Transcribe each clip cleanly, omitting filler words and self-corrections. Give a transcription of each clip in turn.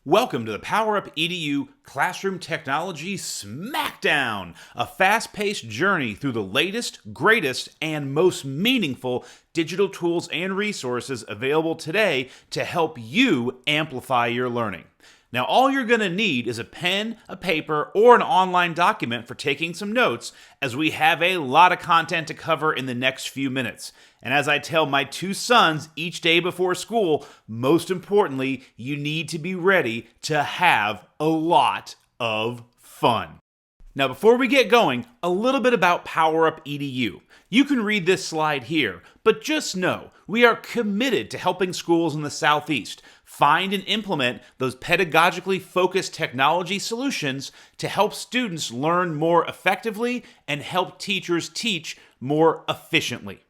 Welcome to the PowerUpEDU Classroom Technology Smackdown, a fast-paced journey through the latest, greatest, and most meaningful digital tools and resources available today to help you amplify your learning. Now, all you're going to need is a pen, a paper, or an online document for taking some notes, as we have a lot of content to cover in the next few minutes. And as I tell my two sons each day before school, most importantly, you need to be ready to have a lot of fun. Now, before we get going, a little bit about PowerUpEDU. You can read this slide here, but just know we are committed to helping schools in the Southeast find and implement those pedagogically focused technology solutions to help students learn more effectively and help teachers teach more efficiently.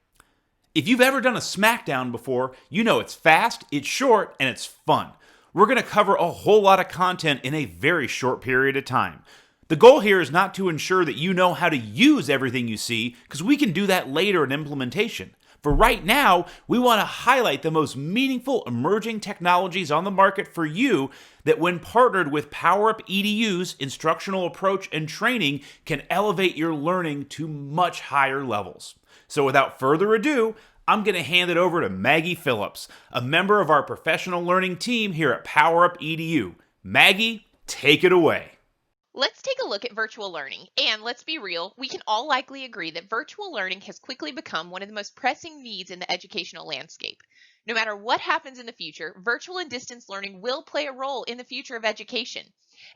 If you've ever done a Smackdown before, you know it's fast, it's short, and it's fun. We're going to cover a whole lot of content in a very short period of time. The goal here is not to ensure that you know how to use everything you see, because we can do that later in implementation. For right now, we want to highlight the most meaningful emerging technologies on the market for you that, when partnered with PowerUpEDU's instructional approach and training, can elevate your learning to much higher levels. So without further ado, I'm going to hand it over to Maggie Phillips, a member of our professional learning team here at PowerUpEDU. Maggie, take it away. Let's take a look at virtual learning, and let's be real, we can all likely agree that virtual learning has quickly become one of the most pressing needs in the educational landscape. No matter what happens in the future, virtual and distance learning will play a role in the future of education.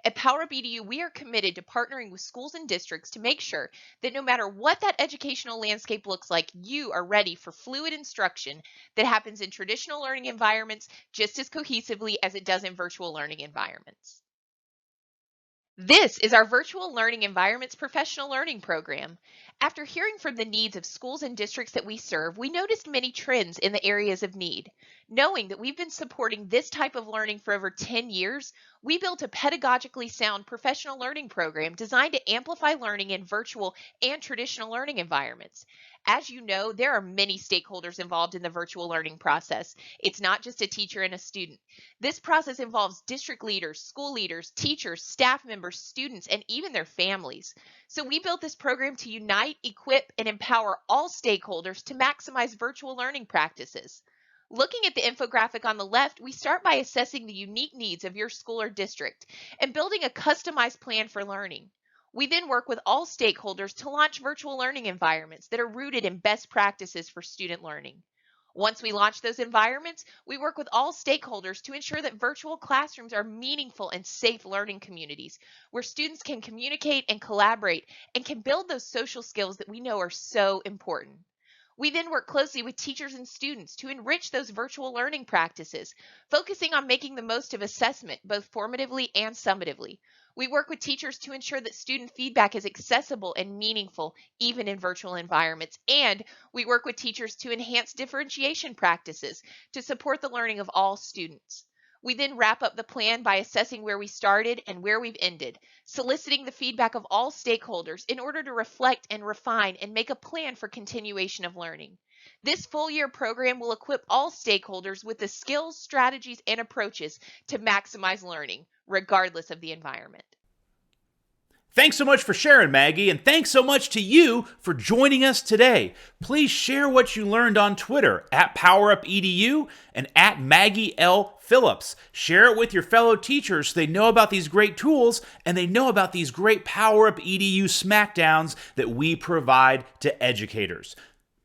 At PowerUpEDU, we are committed to partnering with schools and districts to make sure that no matter what that educational landscape looks like, you are ready for fluid instruction that happens in traditional learning environments just as cohesively as it does in virtual learning environments. This is our Virtual Learning Environments Professional Learning Program. After hearing from the needs of schools and districts that we serve, we noticed many trends in the areas of need. Knowing that we've been supporting this type of learning for over 10 years, we built a pedagogically sound professional learning program designed to amplify learning in virtual and traditional learning environments. As you know, there are many stakeholders involved in the virtual learning process. It's not just a teacher and a student. This process involves district leaders, school leaders, teachers, staff members, students, and even their families. So we built this program to unite, equip, and empower all stakeholders to maximize virtual learning practices. Looking at the infographic on the left, we start by assessing the unique needs of your school or district and building a customized plan for learning. We then work with all stakeholders to launch virtual learning environments that are rooted in best practices for student learning. Once we launch those environments, we work with all stakeholders to ensure that virtual classrooms are meaningful and safe learning communities where students can communicate and collaborate and can build those social skills that we know are so important. We then work closely with teachers and students to enrich those virtual learning practices, focusing on making the most of assessment, both formatively and summatively. We work with teachers to ensure that student feedback is accessible and meaningful, even in virtual environments. And we work with teachers to enhance differentiation practices to support the learning of all students. We then wrap up the plan by assessing where we started and where we've ended, soliciting the feedback of all stakeholders in order to reflect and refine and make a plan for continuation of learning. This full-year program will equip all stakeholders with the skills, strategies, and approaches to maximize learning, regardless of the environment. Thanks so much for sharing, Maggie, and thanks so much to you for joining us today. Please share what you learned on Twitter at PowerUpEDU and at Maggie L. Phillips. Share it with your fellow teachers so they know about these great tools and they know about these great PowerUpEDU Smackdowns that we provide to educators.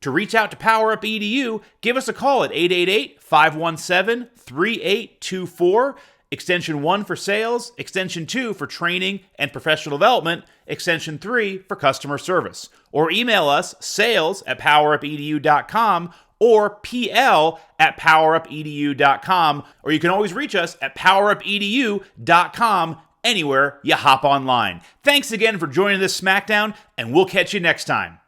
To reach out to PowerUpEDU, give us a call at 888-517-3824. Extension 1 for sales, Extension 2 for training and professional development, Extension 3 for customer service. Or email us sales@powerupedu.com or pl@powerupedu.com. Or you can always reach us at powerupedu.com anywhere you hop online. Thanks again for joining this Smackdown, and we'll catch you next time.